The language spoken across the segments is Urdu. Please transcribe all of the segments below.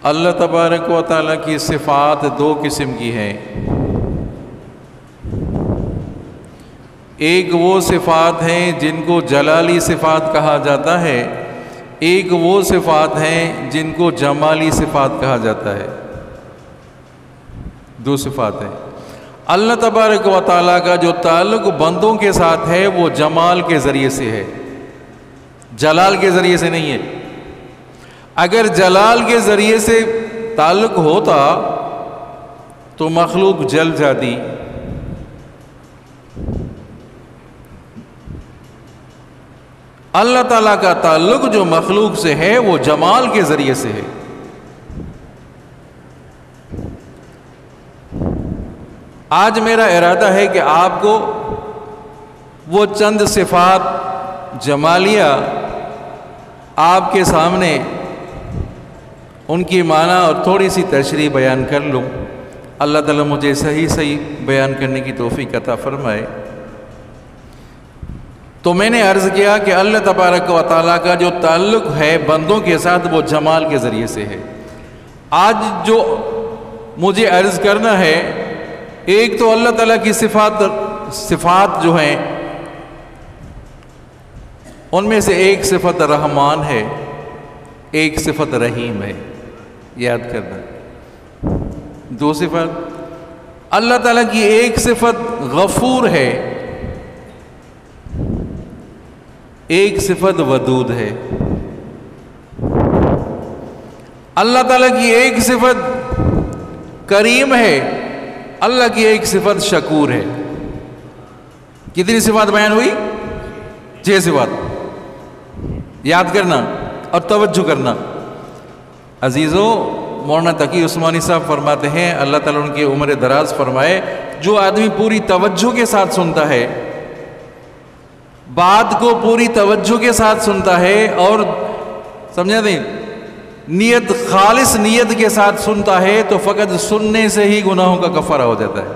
اللہ تبارک و تعالیٰ کی صفات دو قسم کی ہیں. ایک وہ صفات ہیں جن کو جلالی صفات کہا جاتا ہے، ایک وہ صفات ہیں جن کو جمالی صفات کہا جاتا ہے. دو صفات ہیں. اللہ تبارک و تعالیٰ کا جو تعلق بندوں کے ساتھ ہے وہ جمال کے ذریعے سے ہے، جلال کے ذریعے سے نہیں ہے. اگر جلال کے ذریعے سے تعلق ہوتا تو مخلوق جل جاتی. اللہ تعالیٰ کا تعلق جو مخلوق سے ہے وہ جمال کے ذریعے سے ہے. آج میرا ارادہ ہے کہ آپ کو وہ چند صفات جمالیہ آپ کے سامنے ان کی معنی اور تھوڑی سی تشریح بیان کر لوں. اللہ تعالیٰ مجھے صحیح بیان کرنے کی توفیق عطا فرمائے. تو میں نے عرض کیا کہ اللہ تبارک و تعالیٰ کا جو تعلق ہے بندوں کے ساتھ وہ جمال کے ذریعے سے ہے. آج جو مجھے عرض کرنا ہے، ایک تو اللہ تعالیٰ کی صفات جو ہیں ان میں سے ایک صفت رحمان ہے، ایک صفت رحیم ہے. یاد کرنا. دو صفت. اللہ تعالیٰ کی ایک صفت غفور ہے، ایک صفت ودود ہے. اللہ تعالیٰ کی ایک صفت کریم ہے، اللہ کی ایک صفت شکور ہے. کتنی صفات بیان ہوئی؟ 6 صفات. یاد کرنا اور توجہ کرنا. عزیزو، مولانا تقی عثمانی صاحب فرماتے ہیں اللہ تعالیٰ ان کی عمر دراز فرمائے، جو آدمی پوری توجہ کے ساتھ سنتا ہے، بات کو پوری توجہ کے ساتھ سنتا ہے اور سمجھا نہیں نیت خالص نیت کے ساتھ سنتا ہے تو فقط سننے سے ہی گناہوں کا کفارہ ہو جاتا ہے.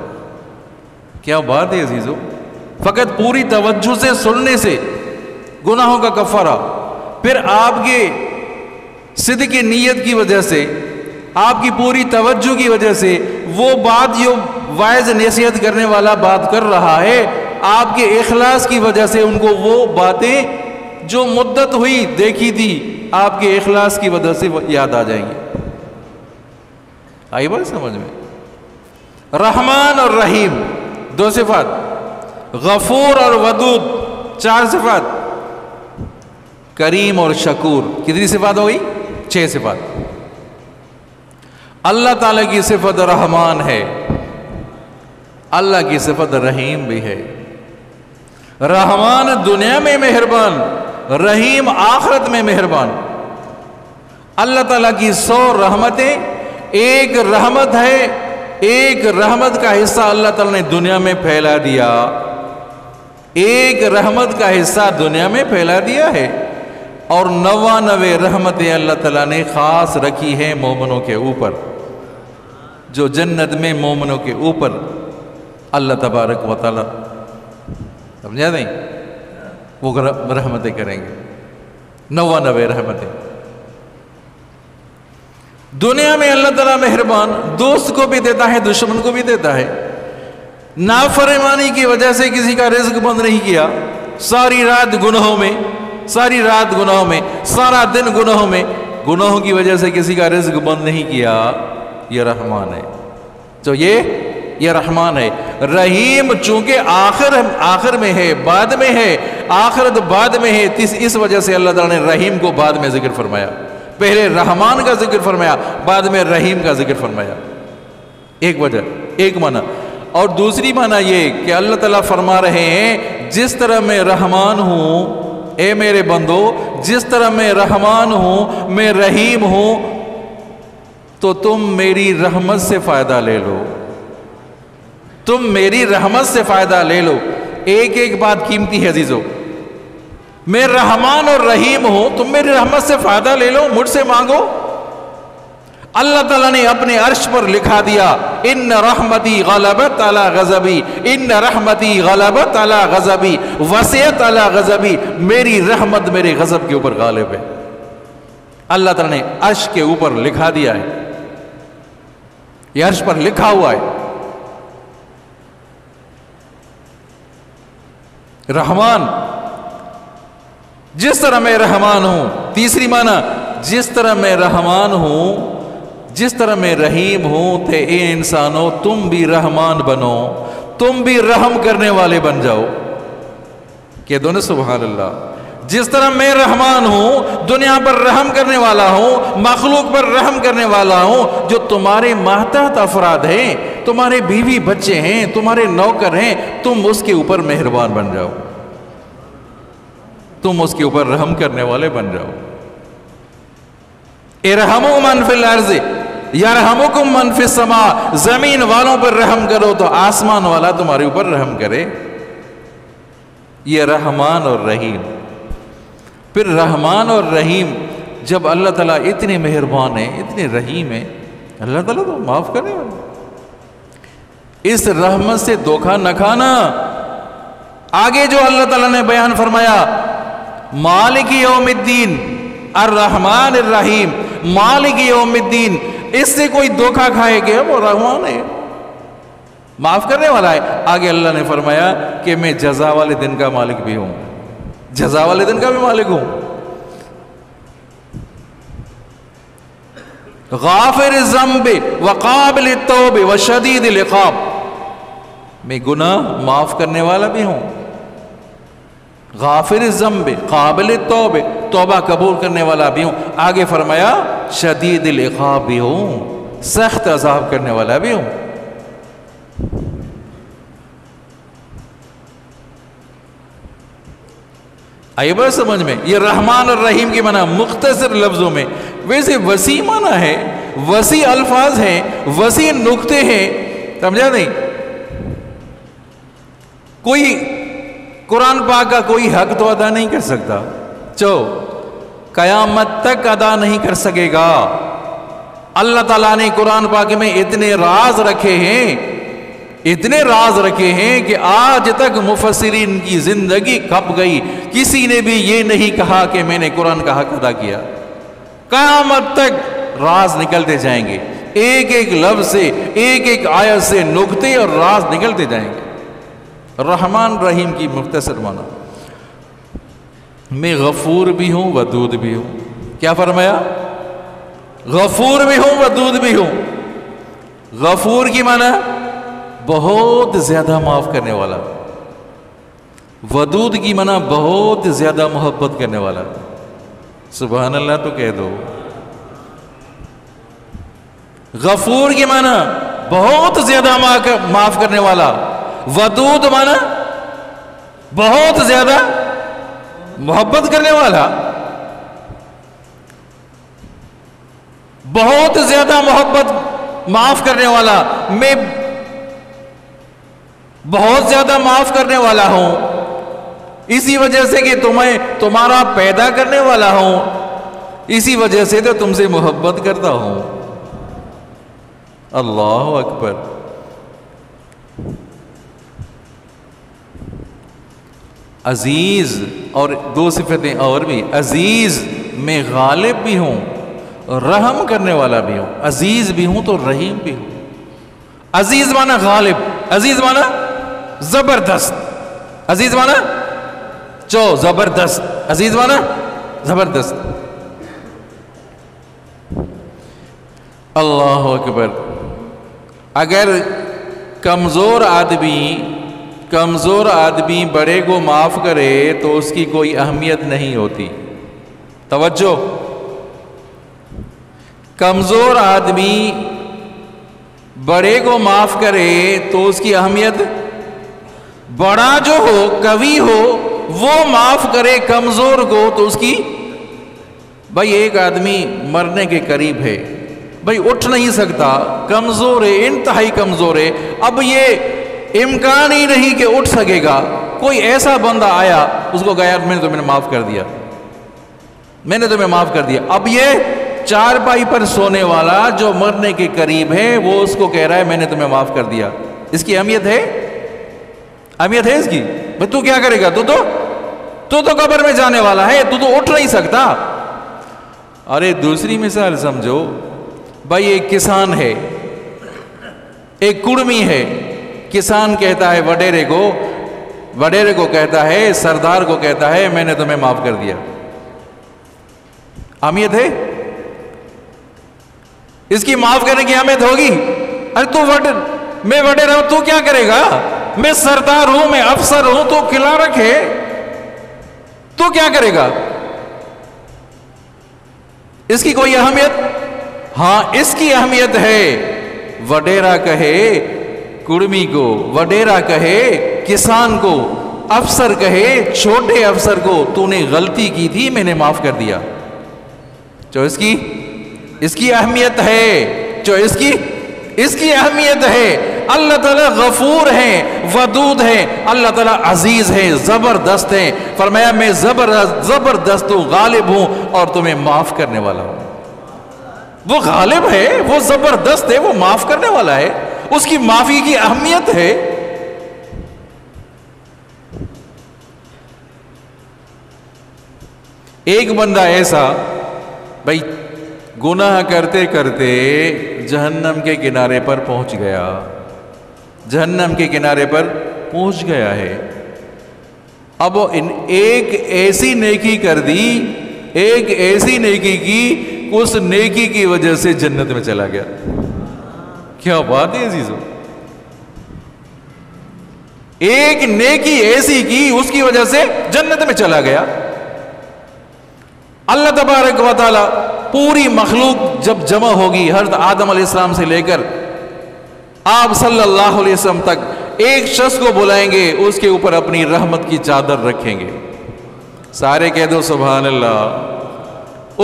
کیا بات ہے عزیزو، فقط پوری توجہ سے سننے سے گناہوں کا کفارہ. پھر آپ کے صدق کی نیت کی وجہ سے، آپ کی پوری توجہ کی وجہ سے وہ بات جو واعظ نصیحت کرنے والا بات کر رہا ہے، آپ کے اخلاص کی وجہ سے ان کو وہ باتیں جو مدت ہوئی دیکھی تھی آپ کے اخلاص کی وجہ سے یاد آ جائیں گے. آئی بات سمجھ میں؟ رحمان اور رحیم 2 صفات، غفور اور ودود 4 صفات، کریم اور شکور کتنی صفات ہو گئی؟ 6 صفات. اللہ تعالیٰ کی صفت رحمان ہے، اللہ کی صفت رحیم بھی ہے. رحمان دنیا میں مہربان، رحیم آخرت میں مہربان. اللہ تعالیٰ کی 100 رحمتیں، ایک رحمت ہے، ایک رحمت کا حصہ اللہ تعالیٰ نے دنیا میں پھیلا دیا، ایک رحمت کا حصہ دنیا میں پھیلا دیا ہے. اور 99 رحمتیں اللہ تعالیٰ نے خاص رکھی ہیں مومنوں کے اوپر، جو جنت میں مومنوں کے اوپر اللہ تبارک و تعالیٰ سمجھا نہیں وہ رحمتیں کریں گے. 99 رحمتیں. دنیا میں اللہ تعالیٰ مہربان، دوست کو بھی دیتا ہے دشمن کو بھی دیتا ہے. نافرمانی کی وجہ سے کسی کا رزق بند نہیں کیا، ساری رات گناہوں میں، ساری رات گناہوں میں، سارا دن گناہوں میں، گناہوں کی وجہ سے کسی کا رزق بند نہیں کیا. یہ رحمان ہے. تو یہ رحمان ہے. رحیم چونکہ آخر میں ہے، بعد میں ہے، آخرت بعد میں ہے، اس وجہ سے اللہ تعالیٰ نے رحیم کو بعد میں ذکر فرمایا. پہلے رحمان کا ذکر فرمایا، بعد میں رحیم کا ذکر فرمایا. ایک وجہ، ایک معنی. اور دوسری معنی یہ کہ اللہ تعالیٰ فرما رہے ہیں جس طرح میں رحمان ہوں اے میرے بندو، جس طرح میں رحمان ہوں، میں رحیم ہوں، تو تم میری رحمت سے فائدہ لے لو، تم میری رحمت سے فائدہ لے لو. ایک ایک بات قیمتی ہے عزیزو. میں رحمان اور رحیم ہوں، تم میری رحمت سے فائدہ لے لو، مجھ سے مانگو. اللہ تعالیٰ نے اپنے عرش پر لکھا دیا ان رحمتی غلبت علی غضبی، ان رحمتی غلبت علی غضبی وسعت علی غضبی. میری رحمت میرے غضب کے اوپر غالب ہے. اللہ تعالیٰ نے عرش کے اوپر لکھا دیا ہے، یہ عرش پر لکھا ہوا ہے رحمان، جس طرح میں رحمان ہوں. تیسری معنی، جس طرح میں رحمان ہوں، جس طرح میں رحیم ہوں تھے اے انسانوں، تم بھی رحمان بنو، تم بھی رحم کرنے والے بن جاؤ. کہ دونوں سبحان اللہ. جس طرح میں رحمان ہوں، دنیا پر رحم کرنے والا ہوں، مخلوق پر رحم کرنے والا ہوں، جو تمہارے ماتحت افراد ہیں، تمہارے بیوی بچے ہیں، تمہارے نوکر ہیں، تم اس کے اوپر مہربان بن جاؤ، تم اس کے اوپر رحم کرنے والے بن جاؤ. ارحموا من فی الارض یرحمکم من فی السماء. زمین والوں پر رحم کرو تو آسمان والا تمہارے اوپر رحم کرے. یہ رحمان اور رحیم. پھر رحمان اور رحیم، جب اللہ تعالیٰ اتنے مہربان ہیں، اتنے رحیم ہیں، اللہ تعالیٰ تو معاف کرنے والے. اس رحمت سے دھوکہ نہ کھانا. آگے جو اللہ تعالیٰ نے بیان فرمایا، مالک یوم الدین الرحمن الرحیم، مالک یوم الدین، اس سے کوئی دھوکہ کھائے کہ وہ رحمان ہے، معاف کرنے والا ہے. آگے اللہ نے فرمایا کہ میں جزا والے دن کا مالک بھی ہوں، جزا والے دن کا بھی مالک ہوں. غافر الذنب وقابل التوب وشدید العقاب، میں گناہ معاف کرنے والا بھی ہوں. غافر الذنب، قابل التوب، توبہ قبول کرنے والا بھی ہوں. آگے فرمایا شدید العقاب بھی ہوں، سخت عذاب کرنے والا بھی ہوں. آئیے بات سمجھ میں. یہ رحمان اور رحیم کی معنی مختصر لفظوں میں، ویسے وسیع معنی ہے، وسیع الفاظ ہیں، وسیع نقطے ہیں، سمجھا نہیں؟ کوئی قرآن پاک کا کوئی حق تو ادا نہیں کر سکتا، قیامت تک ادا نہیں کر سکے گا. اللہ تعالیٰ نے قرآن پاک میں اتنے راز رکھے ہیں، اتنے راز رکھے ہیں کہ آج تک مفسرین کی زندگی کھپ گئی، کسی نے بھی یہ نہیں کہا کہ میں نے قرآن کا حق ادا کیا. قیامت تک راز نکلتے جائیں گے، ایک ایک لفظ سے، ایک ایک آیت سے نقطے اور راز نکلتے جائیں گے. رحمان رحیم کی مختصر معنی، میں غفور بھی ہوں ودود بھی ہوں. کیا فرمایا؟ غفور بھی ہوں ودود بھی ہوں. غفور کی معنی بہت زیادہ معاف کرنے والا، ودود کی معنی بہت زیادہ محبت کرنے والا. سبحان اللہ تو کہہ دو. غفور کی معنی بہت زیادہ معاف کرنے والا، ودود معنی بہت زیادہ محبت کرنے والا. بہت زیادہ محبت معاف کرنے والا، میں بہت زیادہ معاف کرنے والا ہوں، اسی وجہ سے کہ تمہارا پیدا کرنے والا ہوں، اسی وجہ سے تو تم سے محبت کرتا ہوں. اللہ اکبر. عزیز، اور دو صفتیں اور بھی، عزیز میں غالب بھی ہوں، رحم کرنے والا بھی ہوں. عزیز بھی ہوں تو رحیم بھی ہوں. عزیز معنی غالب، عزیز معنی زبردست، عزیز معنی زبردست، عزیز معنی زبردست. اللہ اکبر. اگر کمزور آدمی بڑے کو معاف کرے تو اس کی کوئی اہمیت نہیں ہوتی. توجہ، کمزور آدمی بڑے کو معاف کرے تو اس کی اہمیت، بڑا جو ہو، قوی ہو، وہ معاف کرے کمزور کو تو اس کی، بھائی ایک آدمی مرنے کے قریب ہے، بھائی اٹھ نہیں سکتا، کمزور ہے، انتہائی کمزور ہے، اب یہ امکان ہی نہیں کہ اٹھ سکے گا. کوئی ایسا بندہ آیا، اس کو کہا یار میں نے تمہیں معاف کر دیا، میں نے تمہیں معاف کر دیا. اب یہ چارپائی پر سونے والا جو مرنے کے قریب ہے، وہ اس کو کہہ رہا ہے میں نے تمہیں معاف کر دیا. اس کی اہمیت ہے؟ اہمیت ہے اس کی؟ بھائی تو کیا کرے گا؟ تو قبر میں جانے والا ہے، تو اٹھ نہیں سکتا. ارے دوسری مثال سمجھو بھائی، ایک کسان ہے، ایک کڑمی ہے، کسان کہتا ہے وڈیرے کو کہتا ہے، سردار کو کہتا ہے میں نے تمہیں معاف کر دیا. اہمیت ہے اس کی؟ معاف کرنے کی اہمیت ہوگی؟ ارے میں وڈیرا ہوں، تو کیا کرے گا؟ میں سردار ہوں، میں افسر ہوں، تو کلا رکھے، تو کیا کرے گا؟ اس کی کوئی اہمیت؟ ہاں اس کی اہمیت ہے. وڈیرا کہے کڑمی کو، وڈیرا کہے کسان کو، افسر کہے چھوٹے افسر کو تو نے غلطی کی تھی، میں نے معاف کر دیا. جو اس کی اہمیت ہے، جو اس کی اہمیت ہے. اللہ تعالیٰ غفور ہیں، ودود ہیں، اللہ تعالیٰ عزیز ہیں، زبردست ہیں. فرمایا میں زبردست ہوں، غالب ہوں اور تمہیں معاف کرنے والا ہوں. وہ غالب ہے، وہ زبردست ہے، وہ معاف کرنے والا ہے. اس کی معافی کی اہمیت ہے. ایک بندہ ایسا بھائی گناہ کرتے کرتے جہنم کے کنارے پر پہنچ گیا، جہنم کے کنارے پر پہنچ گیا ہے. اب وہ ایک ایسی نیکی کر دی، ایک ایسی نیکی کی، اس نیکی کی وجہ سے جنت میں چلا گیا. کیا بات ہے عزیزو! ایک نیکی ایسی کی، اس کی وجہ سے جنت میں چلا گیا. اللہ تبارک و تعالی پوری مخلوق جب جمع ہوگی، حضرت آدم علیہ السلام سے لے کر آپ صلی اللہ علیہ وسلم تک، ایک شخص کو بلائیں گے، اس کے اوپر اپنی رحمت کی چادر رکھیں گے. سارے کہہ دو سبحان اللہ.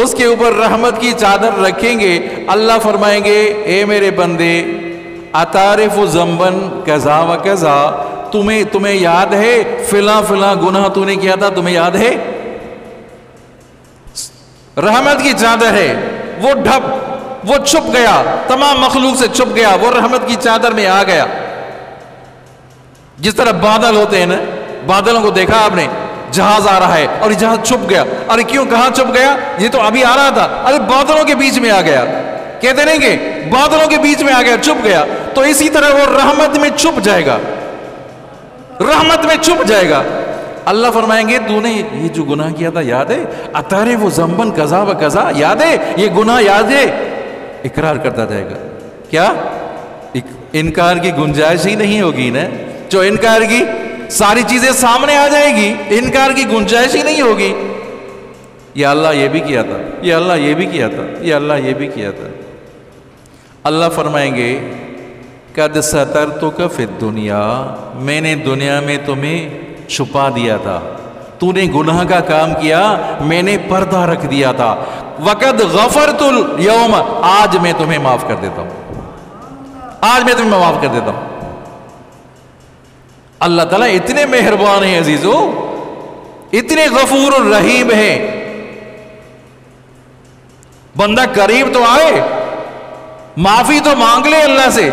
اس کے اوپر رحمت کی چادر رکھیں گے. اللہ فرمائیں گے اے میرے بندے، اتعرف ذنبا کذا و کذا، تمہیں یاد ہے فلاں فلاں گناہ تو نے کیا تھا، تمہیں یاد ہے؟ رحمت کی چادر ہے، وہ چھپ گیا، تمام مخلوق سے چھپ گیا، وہ رحمت کی چادر میں آ گیا. جس طرح بادل ہوتے ہیں نا، بادلوں کو دیکھا آپ نے، جہاز آ رہا ہے اور یہ جہاز چھپ گیا. ارے کیوں، کہاں چھپ گیا؟ یہ تو ابھی آ رہا تھا، ارے بادلوں کے بیچ میں آ گیا. کہتے نہیں کہ بادلوں کے بیچ میں آ گیا، چھپ گیا. تو اسی طرح وہ رحمت میں چھپ جائے گا، رحمت میں چھپ جائے گا. اللہ فرمائیں گے تو نے یہ جو گناہ کیا تھا یاد ہے؟ اتعرف ذنبا کذا و کذا، یاد ہے یہ گناہ، یاد ہے؟ اقرار کرتا جائے گا. کیا انکار کی گنجائش ہی نہیں ہوگی نا؟ جو انکار کی ساری چیزیں سامنے آ جائے گی، انکار کی گنجائش ہی نہیں ہوگی. یا اللہ یہ بھی کیا تھا، یا اللہ یہ بھی کیا تھا، یا اللہ یہ بھی کیا تھا. اللہ فرمائیں گے قد سترتک فی الدنیا، میں نے دنیا میں تمہیں چھپا دیا تھا. تو نے گناہ کا کام کیا، میں نے پردہ رکھ دیا تھا. وقد غفرت اليوم، آج میں تمہیں معاف کر دیتا ہوں، آج میں تمہیں معاف کر دیتا ہوں. اللہ تعالیٰ اتنے مہربان ہیں عزیزو، اتنے غفور الرحیم ہیں. بندہ قریب تو آئے، معافی تو مانگ لے اللہ سے.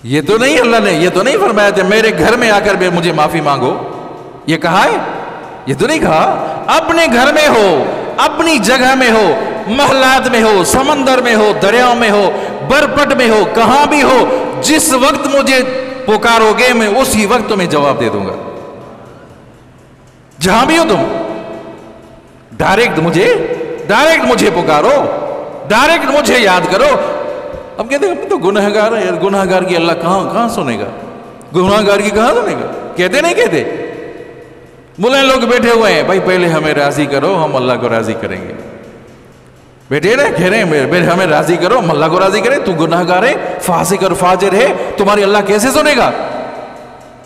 یہ تو نہیں، اللہ نے یہ تو نہیں فرمایا تھا میرے گھر میں آ کر مجھے معافی مانگو. یہ کہا ہے؟ یہ تو نہیں کہا. اپنے گھر میں ہو، اپنی جگہ میں ہو، محلات میں ہو، سمندر میں ہو، دریاؤں میں ہو، برپٹ میں ہو، کہاں بھی ہو، جس وقت مجھے پکارو گے میں اسی وقت تمہیں جواب دے دوں گا. جہاں بھی ہو تم، ڈائریکٹ مجھے پکارو، ڈائریکٹ مجھے یاد کرو. اب کہتے ہیں تو گناہگار ہے، گناہگار کی اللہ کہاں سنے گا؟ گناہگار کی کہاں سنے گا؟ کہتے نہیں کہتے؟ ملے لوگ بیٹھے ہوئے ہیں، بھائی پہلے ہمیں راضی کرو، ہم اللہ کو راضی کریں گے. بیٹھے رہے کہہ رہے ہیں ہمیں راضی کرو، ہم اللہ کو راضی کریں. تو گناہگار ہے، فاسق اور فاجر ہے، تمہاری اللہ کیسے سنے گا؟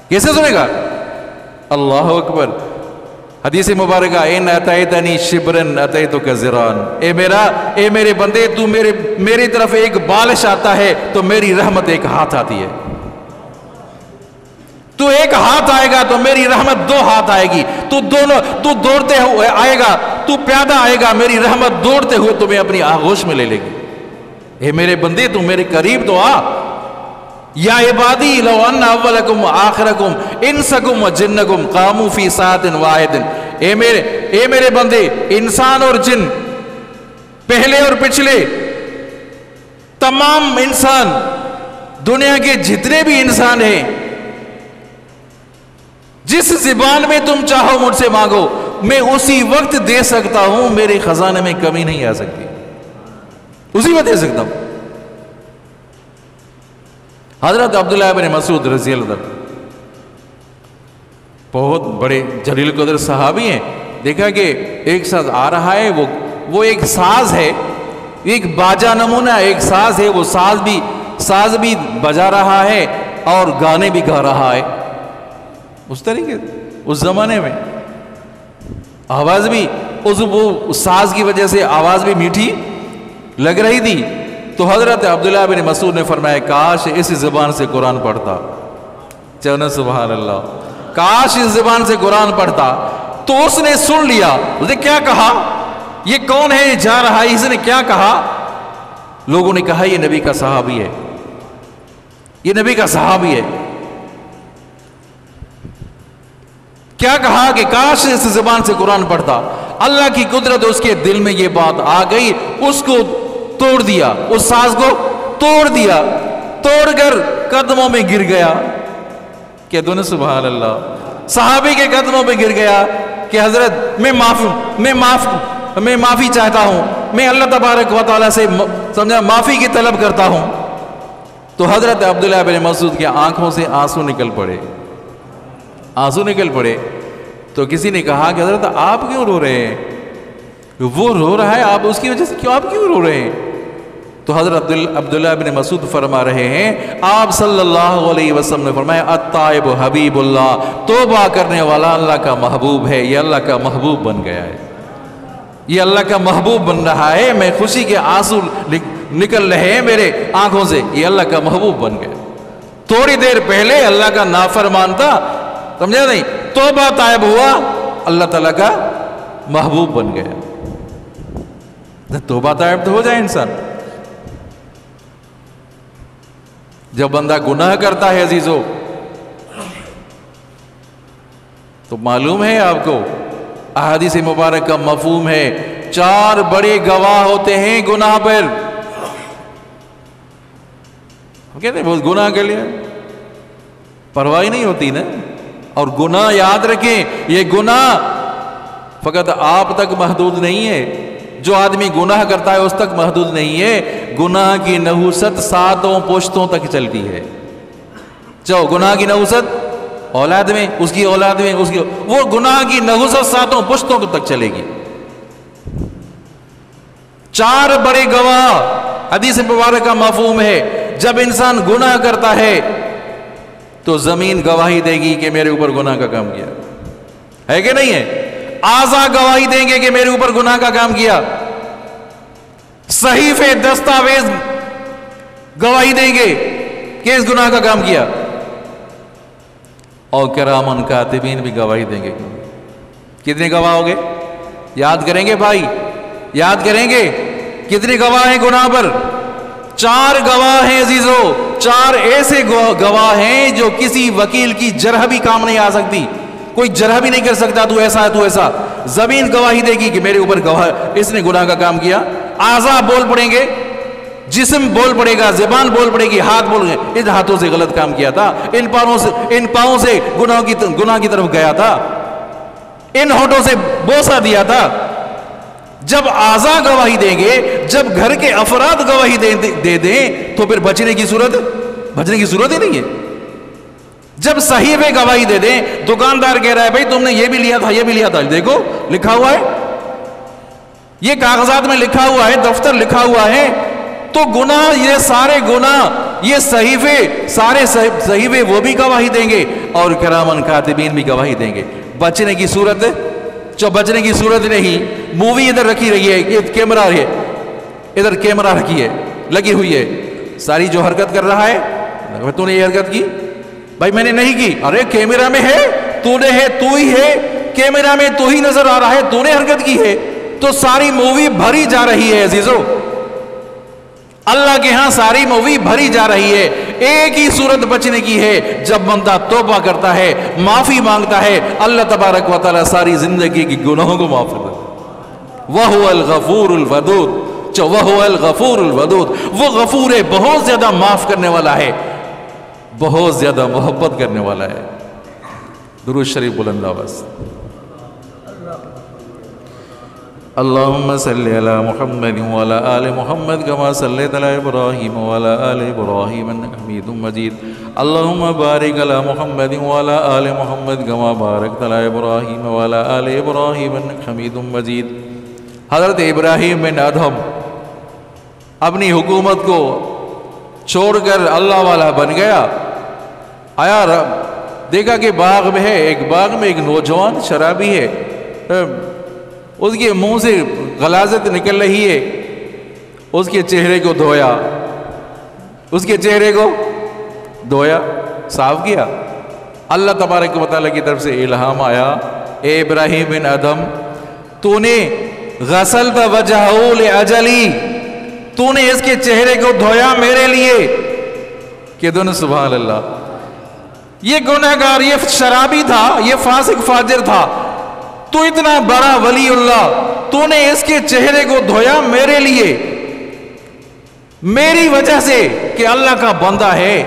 کیسے سنے گا؟ اللہ اکبر. حدیث مبارکہ ان اتیتنی شبرن اتیتک ذران، اے میرے بندے تو میری طرف ایک بالش آتا ہے تو میری رحمت ایک ہاتھ آتی ہے. تو ایک ہاتھ آئے گا تو میری رحمت دو ہاتھ آئے گی. تو دوڑتے ہوئے آئے گا، تو پیادہ آئے گا، میری رحمت دوڑتے ہوئے تمہیں اپنی آغوش میں لے لے گی. اے میرے بندے تو میرے قریب تو آ. یا عبادی لو ان اولکم آخرکم انسکم و جنکم قاموا فی ساعت واحد، اے میرے بندے، انسان اور جن، پہلے اور پچھلے تمام انسان، دنیا کے جتنے بھی انسان ہیں، جس زبان میں تم چاہو مجھ سے مانگو، میں اسی وقت دے سکتا ہوں، میرے خزانے میں کمی نہیں آ سکتی، اسی میں دے سکتا ہوں۔ حضرت عبداللہ بن مسعود رضی اللہ عنہ بہت بڑے جلیل قدر صحابی ہیں، دیکھا کہ ایک ساز آ رہا ہے، وہ ایک ساز ہے، ایک باجا نمونہ ایک ساز ہے، وہ ساز بھی بجا رہا ہے اور گانے بھی گا رہا ہے، اس طریقے اس زمانے میں آواز بھی وہ ساز کی وجہ سے آواز بھی میٹھی لگ رہی تھی۔ تو حضرت عبداللہ بن مسعود نے فرمایا کاش اس زبان سے قرآن پڑھتا، چلنا سبحان اللہ، کاش اس زبان سے قرآن پڑھتا۔ تو اس نے سن لیا، اس نے کیا کہا، یہ کون ہے جا رہا ہے، اس نے کیا کہا؟ لوگوں نے کہا یہ نبی کا صحابی ہے، یہ نبی کا صحابی ہے۔ کیا کہا کہ کاش اس زبان سے قرآن پڑھتا۔ اللہ کی قدرت اس کے دل میں یہ بات آ گئی، اس کو توڑ دیا، اس ساز کو توڑ دیا، توڑ کر قدموں میں گر گیا۔ کہ دونوں سبحان اللہ، صحابی کے قدموں میں گر گیا کہ حضرت میں معافی چاہتا ہوں، میں اللہ تبارک و تعالیٰ سے سمجھا معافی کی طلب کرتا ہوں۔ تو حضرت عبداللہ بن مسعود کی آنکھوں سے آنسو نکل پڑے۔ تو کسی نے کہا کہ حضرت آپ کیوں رو رہے ہیں؟ وہ رو رہا ہے، آپ اس کی وجہ سے آپ کیوں رو رہے ہیں؟ تو حضرت عبداللہ بن مسعود فرما رہے ہیں، آپ صلی اللہ علیہ وسلم نے فرمایا التائب حبیب اللہ، توبہ کرنے والا اللہ کا محبوب ہے، یہ اللہ کا محبوب بن گیا ہے، یہ اللہ کا محبوب بن رہا ہے، میں خوشی کے آنسو نکل رہے ہیں میرے آنکھوں سے، یہ اللہ کا محبوب بن گیا۔ تھوڑی دیر پہلے اللہ کا نافرمان تھا، سمجھا نہیں، توبہ تائب ہوا، اللہ تعالیٰ کا محبوب بن گیا۔ توبہ تائب تو ہو جائے انسان۔ جب بندہ گناہ کرتا ہے عزیزو، تو معلوم ہے آپ کو، احادیث مبارک کا مفہوم ہے، 4 بڑے گواہ ہوتے ہیں گناہ پر۔ کہتے ہیں بہت گناہ کے لیے پرواہ نہیں ہوتی نا۔ اور گناہ یاد رکھیں، یہ گناہ فقط آپ تک محدود نہیں ہے، جو آدمی گناہ کرتا ہے اس تک محدود نہیں ہے، گناہ کی نحوست 7 پشتوں تک چلتی ہے۔ جو گناہ کی نحوست اولاد میں، اس کی اولاد میں، وہ گناہ کی نحوست 7 پشتوں تک چلے گی۔ 4 بڑے گواہ، حدیث مبارک کا مفہوم ہے، جب انسان گناہ کرتا ہے تو زمین گواہی دے گی کہ میرے اوپر گناہ کا کام کیا ہے کہ نہیں ہے، اعضاء گواہی دیں گے کہ میرے اوپر گناہ کا کام کیا، صحیفے دستاویز گواہی دیں گے کہ اس گناہ کا کام کیا، اور کرامن کاتبین بھی گواہی دیں گے۔ کتنے گواہ ہو گئے؟ یاد کریں گے بھائی، یاد کریں گے کتنے گواہ ہیں گناہ پر؟ 4 گواہ ہیں عزیزو، 4 ایسے گواہ ہیں جو کسی وکیل کی جرح بھی کام نہیں آ سکتی، کوئی جرح بھی نہیں کر سکتا، تو ایسا ہے تو ایسا۔ زمین گواہی دے گی کہ میرے اوپر اس نے گناہ کا کام کیا، اعضاء بول پڑیں گے، جسم بول پڑے گا، زبان بول پڑے گی، ہاتھ بول گئے ان ہاتھوں سے غلط کام کیا تھا، ان پاؤں سے گناہ کی طرف گیا تھا، ان ہونٹوں سے بوسہ دیا تھا۔ جب اعضاء گواہی دیں گے، جب گھر کے افراد گواہی دے دیں تو پھر بچنے کی صورت ہی نہیں ہے۔ جب صحیفے گواہی دے دیں، دکاندار کہہ رہا ہے بھائی تم نے یہ بھی لیا تھا، یہ بھی لیا تھا، دیکھو لکھا ہوا ہے، یہ کاغذات میں لکھا ہوا ہے، دفتر لکھا ہوا ہے، تو گناہ، یہ سارے گناہ، یہ صحیفے، سارے صحیفے وہ بھی گواہی دیں گے اور کرامن کاتبین بھی گواہی دیں گے۔ بچنے کی صورت نہیں، مووی ادھر رکھی رہی ہے، یہ کیمرہ ہے، ادھر کیمرہ رکھی ہے، لگی ہوئی ہے، ساری جو حرکت کر رہا ہے، تو نے یہ حرکت کی، بھائی میں نے نہیں کی، ارے کیمرہ میں ہے، تو نے ہے، تو ہی ہے، کیمرہ میں تو ہی نظر آ رہا ہے، تو نے حرکت کی ہے، تو ساری مووی بھری جا رہی ہے عزیزو، اللہ کے ہاں ساری مووی بھری جا رہی ہے۔ ایک ہی صورت بچنے کی ہے، جب بندہ توبہ کرتا ہے، معافی مانگتا ہے، اللہ تبارک و تعالیٰ ساری زندگی کی گناہوں کو معاف کر دیتا ہے۔ وَهُوَ الْغَفُورُ الْوَدُودُ، وَهُوَ الْغَفُورُ الْوَدُودُ، وہ غفور ہے، بہت زیادہ معاف کرنے والا ہے، بہت زیادہ محبت کرنے والا ہے۔ درود شریف بلند آواز۔ اللہم صلی علی محمد وعلی آل محمد کما صلیت علی ابراہیم وعلی آل ابراہیم انک حمید مجید۔ اللہم بارک علی محمد وعلی آل محمد کما بارکت علی ابراہیم وعلی آل ابراہیم انک حمید مجید۔ حضرت ابراہیم بن ادھم اپنی حکومت کو چھوڑ کر اللہ والا بن گیا، آیا دیکھا کہ باغ میں ہے، ایک باغ میں ایک نوجوان شرابی ہے، اس کے منہ سے غلاظت نکل رہی ہے، اس کے چہرے کو دھویا، اس کے چہرے کو دھویا، صاف کیا۔ اللہ تبارک و تعالیٰ کی طرف سے الہام آیا، اے ابراہیم بن ادھم، تو نے غسلت وجہہ لأجلی، تو نے اس کے چہرے کو دھویا میرے لیے۔ کہ دونوں سبحان اللہ، یہ گنہگار، یہ شرابی تھا، یہ فاسق فاجر تھا، تو اتنا بڑا ولی اللہ، تو نے اس کے چہرے کو دھویا میرے لیے، میری وجہ سے کہ اللہ کا بندہ ہے،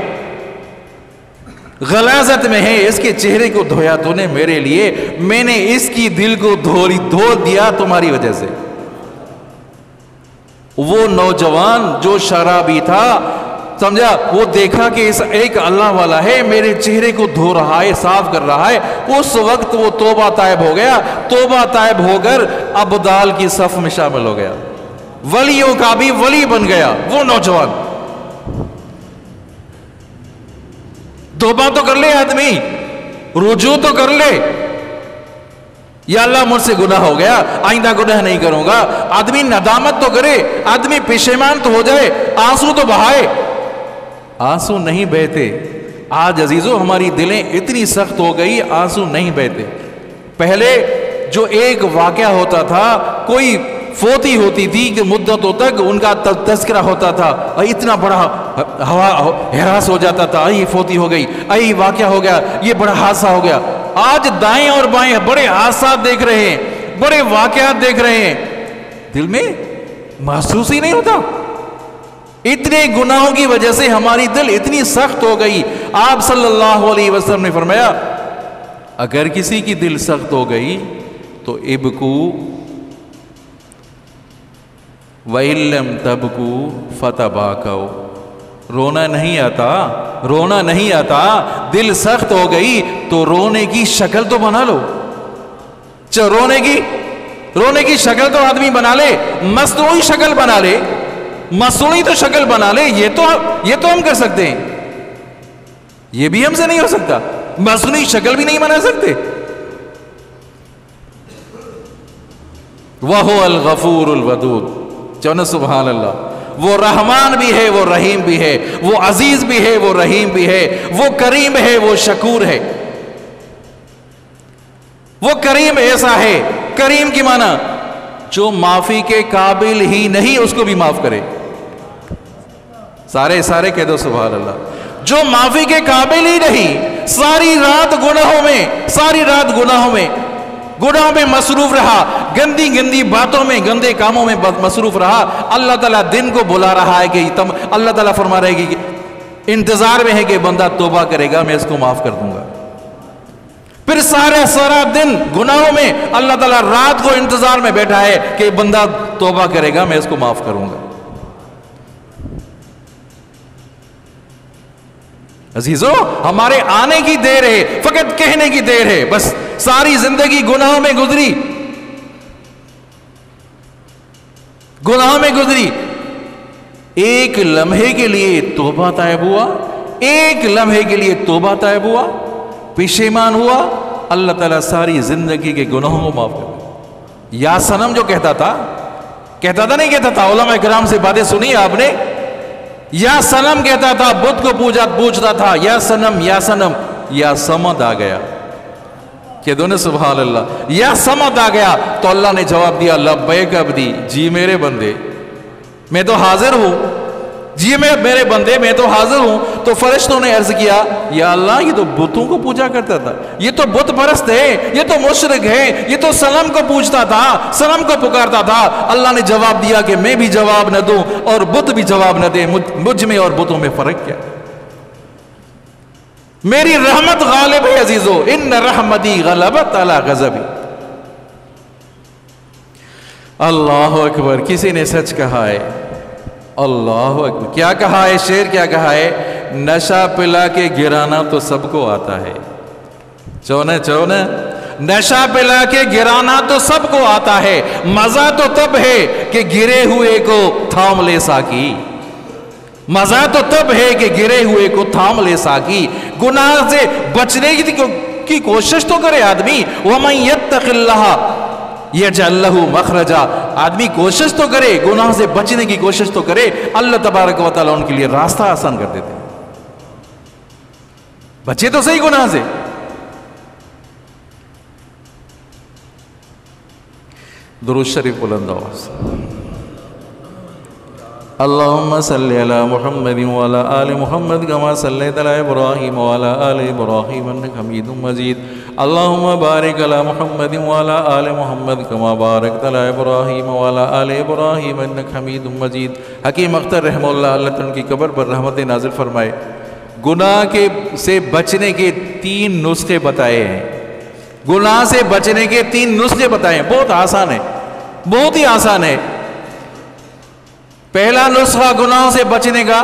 غلاظت میں ہے، اس کے چہرے کو دھویا تو نے میرے لیے، میں نے اس کی دل کو دھو دیا تمہاری وجہ سے۔ وہ نوجوان جو شرابی تھا، سمجھا، وہ دیکھا کہ اس ایک اللہ والا ہے، میرے چہرے کو دھو رہا ہے، صاف کر رہا ہے، اس وقت وہ توبہ طائب ہو گیا، توبہ طائب ہو کر ابدال کی صف میں شامل ہو گیا، ولیوں کا بھی ولی بن گیا وہ نوجوان۔ توبہ تو کر لے آدمی، رجوع تو کر لے، یا اللہ مجھ سے گناہ ہو گیا، آئندہ گناہ نہیں کروں گا، آدمی ندامت تو کرے، آدمی پشیمان تو ہو جائے، آنسو تو بہائے، آنسو نہیں بہتے۔ آج عزیزو ہماری دلیں اتنی سخت ہو گئی، آنسو نہیں بہتے۔ پہلے جو ایک واقعہ ہوتا تھا، کوئی فوتی ہوتی تھی کہ مدتوں تک ان کا تذکرہ ہوتا تھا، اتنا بڑا ہراس ہو جاتا تھا، یہ فوتی ہو گئی، یہ واقعہ ہو گیا، یہ بڑا حادثہ ہو گیا۔ آج دائیں اور بائیں بڑے حادثات دیکھ رہے ہیں، بڑے واقعات دیکھ رہے ہیں، دل میں محسوس ہی نہیں ہوتا۔ اتنے گناہوں کی وجہ سے ہماری دل اتنی سخت ہو گئی۔ آپ صلی اللہ علیہ وسلم نے فرمایا، اگر کسی کی دل سخت ہو گئی تو ابکو وَإِن لَّمْ تَبْكُوا فَتَبَاكَوْا، رونا نہیں آتا، رونا نہیں آتا، دل سخت ہو گئی تو رونے کی شکل تو بنا لو، رونے کی شکل تو آدمی بنا لے، مصنوعی شکل بنا لے، مصنوعی تو شکل بنا لے، یہ تو ہم کر سکتے ہیں، یہ بھی ہم سے نہیں ہو سکتا، مصنوعی شکل بھی نہیں بنا سکتے۔ وَهُوَ الْغَفُورُ الْوَدُودُ، چونہ سبحان اللہ، وہ رحمان بھی ہے، وہ رحیم بھی ہے، وہ عزیز بھی ہے، وہ رحیم بھی ہے، وہ کریم ہے، وہ شکور ہے۔ وہ کریم ایسا ہے، کریم کی معنی جو معافی کے قابل ہی نہیں اس کو بھی معاف کرے۔ سارے کہہ دو سبحان اللہ۔ جو معافی کے قابل ہی نہیں، ساری رات گناہوں میں مصروف رہا، گندی باتوں میں، گندے کاموں میں مصروف رہا، اللہ تعالیٰ دن کو بلا رہا ہے کہ اللہ تعالیٰ فرما رہے گی کہ انتظار میں ہے کہ بندہ توبہ کرے گا، میں اس کو معاف کر دوں گا۔ پھر سارا دن گناہوں میں، اللہ تعالیٰ رات کو انتظار میں بیٹھا ہے کہ بندہ توبہ کرے گا، میں اس کو معاف کروں گا۔ عزیزو، ہمارے آنے کی دیر ہے، فقط کہنے کی دیر ہے، بس ساری زندگی گناہوں میں گزری، ایک لمحے کے لیے توبہ طائب ہوا، پشیمان ہوا، اللہ تعالیٰ ساری زندگی کے گناہوں کو معاف کر دیا۔ یا صنم جو کہتا تھا نہیں کہتا تھا، علماء کرام سے باتیں سنی آپ نے، یا صنم کہتا تھا، بدھ کو پوچھتا تھا، یا صنم، یا سمد آ گیا، کہ دونوں سبحان اللہ، یا سمد آ گیا تو اللہ نے جواب دیا، لبیک عبدی، جی میرے بندے، میں تو حاضر ہوں، جی میرے بندے، میں تو حاضر ہوں، تو فرشتوں نے عرض کیا یا اللہ یہ تو بتوں کو پوجا کرتا تھا، یہ تو بت پرست ہے، یہ تو مشرک ہے، یہ تو صنم کو پوجتا تھا، صنم کو پکارتا تھا۔ اللہ نے جواب دیا کہ میں بھی جواب نہ دوں اور بت بھی جواب نہ دے، مجھ میں اور بتوں میں فرق کیا؟ میری رحمت غالب ہے عزیزو، ان رحمتی غلبت علی غضبی۔ اللہ اکبر، کسی نے سچ کہا ہے، اللہ اکبر، کیا کہا ہے شعر، کیا کہا ہے؟ نشہ پلا کے گرانا تو سب کو آتا ہے، چونا نشہ پلا کے گرانا تو سب کو آتا ہے، مزہ تو تب ہے کہ گرے ہوئے کو تھام لے ساکی، مزہ تو تب ہے کہ گرے ہوئے کو تھام لے ساکی۔ گناہ سے بچنے کی کوشش تو کرے آدمی، وَمَن يَتَّقِ اللَّهَ يَجْعَل لَّهُ مَخْرَجًا، آدمی کوشش تو کرے، گناہ سے بچنے کی کوشش تو کرے، اللہ تبارک و تعالیٰ ان کے لیے راستہ آسان کر دیتے ہیں۔ بچے تو صحیح گناہ سے۔ درود شریف بلند آواز۔ اللہم صلی علی محمد وعلی آل محمد کما صلیت علی ابراہیم وعلی آل ابراہیم انک حمید مجید۔ اللہم بارک علی محمد وعلی آل محمد کما بارکت علی ابراہیم وعلی آل ابراہیم انک حمید مجید۔ حکیم اختر رحمہ اللہ، اللہ تعالیٰ ان کی قبر پر رحمت نازل فرمائے، گناہ سے بچنے کے 3 نسخے بتائے ہیں، گناہ سے بچنے کے 3 نسخے بتائے ہیں، بہت آسان ہے، بہت ہی آسان ہے۔ پہلا نسخہ گناہوں سے بچنے کا،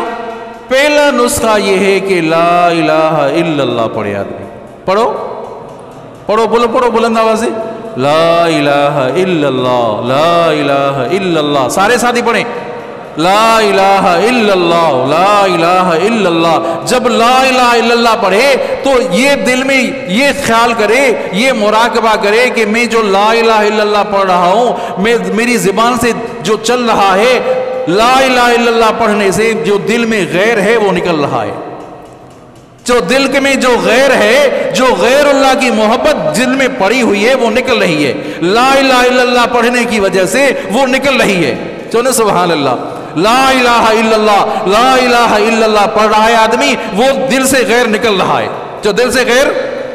پہلا نسخہ یہ ہے کہ لا الہ الا اللہ پڑھے آدمی، پڑھو بولو بلند آواز سے، لا الہ الا اللہ، لا الہ الا اللہ، سارے ساتھی پڑھیں، لا الہ الا اللہ، لا الہ الا اللہ۔ جب لا الہ الا اللہ پڑھے تو یہ دل میں یہ خیال کرے، یہ مراقبہ کرے کہ میں جو لا الہ الا اللہ پڑھ رہا ہوں، میری زبان سے جو چل رہا ہے، لا الہ الا اللہ پڑھنے سے جو دل میں غیر ہے وہ نکل رہا ہے، جو دل میں جو غیر ہے، جو غیر اللہ کی محبت دل میں پڑی ہوئی ہے وہ نکل رہی ہے، لا الہ الا اللہ پڑھنے کی وجہ سے وہ نکل رہی ہے۔ چلو سبحان اللہ، لا الہ الا اللہ، لا الہ الا اللہ پڑھ رہا ہے آدمی، وہ دل سے غیر نکل رہا ہے، جو دل سے غیر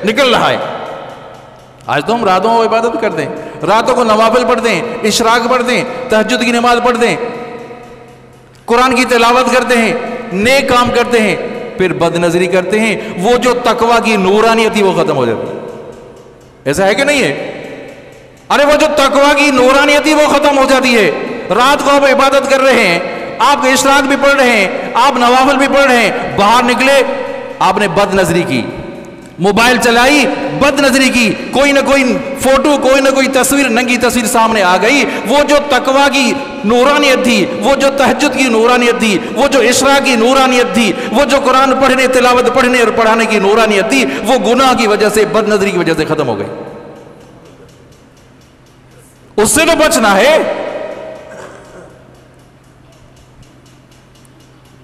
نکل رہا ہے۔ آج تو ہم راتوں کو عبادت کرتے ہیں، راتوں کو نوافل پڑھتے ہیں، اشراق پڑھتے ہیں، تہجد کی نماز پڑھتے ہیں، قرآن کی تلاوت کرتے ہیں، نیک کام کرتے ہیں، پھر بد نظری کرتے ہیں، وہ جو تقوی کی نورانیت تھی وہ ختم ہو جاتی ہے۔ ایسا ہے کہ نہیں ہے؟ ارے وہ جو تقوی کی نورانیت تھی وہ ختم ہو جاتی ہے۔ رات کو آپ عبادت کر رہے ہیں، آپ اشراق بھی پڑھ رہے ہیں، آپ نوافل بھی پڑھ رہے ہیں، باہر نکلے آپ نے بد نظری کی، موبائل چلائی، بد نظری کی، کوئی نہ کوئی فوٹو، کوئی نہ کوئی تصویر، ننگی تصویر سامنے آ گئی، وہ جو تقوی کی نورانیت تھی، وہ جو تہجد کی نورانیت تھی، وہ جو اشراق کی نورانیت تھی، وہ جو قرآن پڑھنے، تلاوت پڑھنے اور پڑھانے کی نورانیت تھی، وہ گناہ کی وجہ سے، بد نظری کی وجہ سے ختم ہو گئی۔ اس سے تو بچنا ہے۔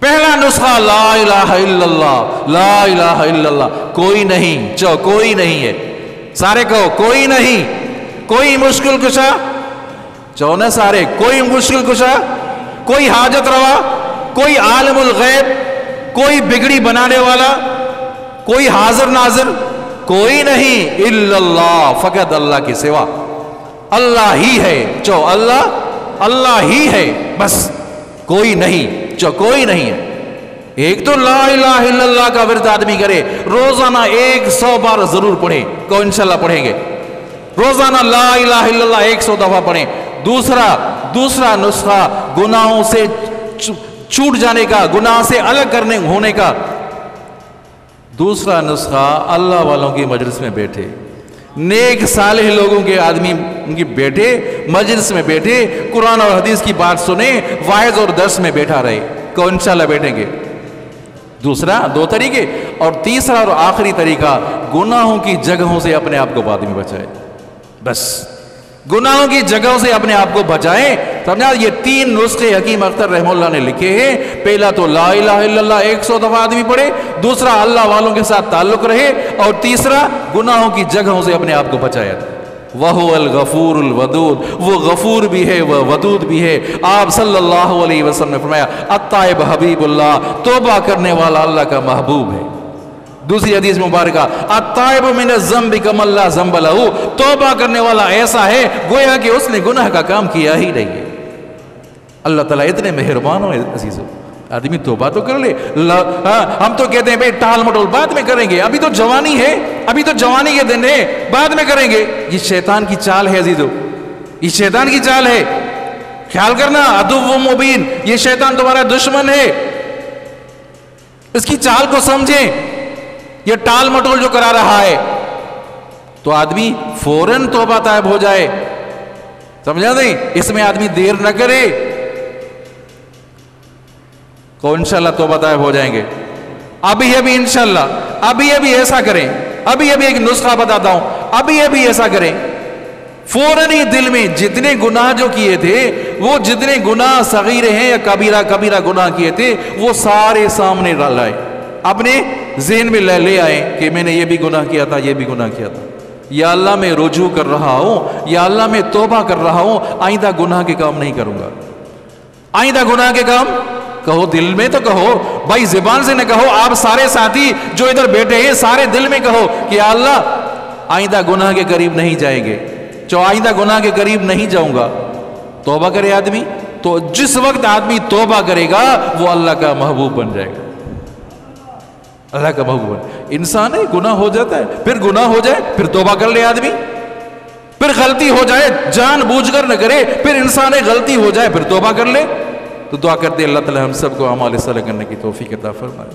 پہلا نسخہ لا الہ الا اللہ، لا الہ الا اللہ، کوئی نہیں، کوئی نہیں ہے، سارے کہو کوئی نہیں، کوئی مشکل کشا، نا سارے، کوئی مشکل کشا، کوئی حاجت روا، کوئی عالم الغیب، کوئی بگڑی بنانے والا، کوئی حاضر ناظر، کوئی نہیں، الا اللہ، فقط اللہ کے سوا، اللہ ہی ہے، اللہ ہی ہے، بس کوئی نہیں، کوئی نہیں ہے۔ ایک تو لا الہ الا اللہ کا ورد آدمی کرے، روزانہ 100 بار ضرور پڑھیں، کو انشاءاللہ پڑھیں گے، روزانہ لا الہ الا اللہ 100 دفعہ پڑھیں۔ دوسرا نسخہ گناہوں سے چھوٹ جانے کا، گناہ سے الگ ہونے کا دوسرا نسخہ، اللہ والوں کی مجلس میں بیٹھے، نیک صالح لوگوں کے آدمی ان کی بیٹھے، مجلس میں بیٹھے، قرآن اور حدیث کی بات سنیں، واعظ اور درس میں بیٹھا رہے، کو انشاءاللہ بیٹھیں گے۔ دو طریقے، اور تیسرا اور آخری طریقہ، گناہوں کی جگہوں سے اپنے آپ کو آدمی بچائے، بس گناہوں کی جگہوں سے اپنے آپ کو بچائیں۔ سمجھا؟ یہ 3 نسخے حکیم اختر رحمہ اللہ نے لکھے ہیں۔ پہلا تو لا الہ الا اللہ 100 دفعہ آدمی پڑھے، دوسرا اللہ والوں کے ساتھ تعلق رہے، اور تیسرا گناہوں کی جگہوں سے اپنے آپ کو بچایا۔ وَهُوَ الْغَفُورُ الْوَدُودُ، وہ غفور بھی ہے وہ ودود بھی ہے۔ آپ صلی اللہ علیہ وسلم نے فرمایا التائب حبیب اللہ، توبہ کرنے والا اللہ کا محبوب ہے۔ دوسری حدیث مبارکہ التائب من الذنب کمن لا ذنب لہ، توبہ کرنے والا ایسا ہے گویا کہ اس نے گناہ کا کام کیا ہی نہیں ہے۔ اللہ تعالیٰ اتنے مہربان ہو عزیزو، آدمی توبہ تو کر لے۔ ہم تو کہتے ہیں بھئی ٹال مٹول بعد میں کریں گے، ابھی تو جوانی ہے، ابھی تو جوانی کے دن ہے، بعد میں کریں گے۔ یہ شیطان کی چال ہے عزیزو، یہ شیطان کی چال ہے، خیال کرنا۔ عدو مبین، یہ شیطان تمہارا دشمن ہے، اس کی چال کو سمجھیں۔ یہ ٹال مٹول جو کرا رہا ہے تو آدمی فوراً توبہ طائب ہو جائے، سمجھا نہیں؟ اس میں آدمی دیر نہ کرے، کو انشاءاللہ توبہ طائب ہو جائیں گے۔ ابھی انشاءاللہ ابھی ایسا کریں، ابھی ایک نسخہ بتاتا ہوں، ابھی ایسا کریں، فوراً ہی دل میں جتنے گناہ جو کیے تھے، وہ جتنے گناہ صغیرے ہیں یا کبیرہ گناہ کیے تھے، وہ سارے سامنے لائے، اپنے ذہن میں لے آئے کہ میں نے یہ بھی گناہ کیا تھا، یہ بھی گناہ کیا تھا۔ یا اللہ میں رجوع کر رہا ہوں، یا اللہ میں توبہ کر رہا ہوں، آئندہ گناہ کے کام نہیں کروں گا۔ آئندہ گناہ کے کام کہو، دل میں تو کہو بھائی، زبان سے نہ کہو۔ آپ سارے ساتھی جو ادھر بیٹھے ہیں سارے دل میں کہو کہ یا اللہ آئندہ گناہ کے قریب نہیں جائیں گے، آئندہ گناہ کے قریب نہیں جاؤں گا۔ توبہ کرے آدمی تو جس وقت آدمی توبہ کرے گا وہ اللہ کا محبوب بن جائے گا، اللہ کا محبوب بن۔ انسان ہے، گناہ ہو جاتا ہے، پھر گناہ ہو جائے پھر توبہ کر لے آدمی، پھر غلطی ہو جائے جان بوجھ کر نہ کرے، پھر انسان ہے غلطی ہو جائے پھر توبہ کر لے۔ تو دعا کرتے اللہ تعالی ہم سب کو اعمال صالح کرنے کی توفیق عطا فرمائے۔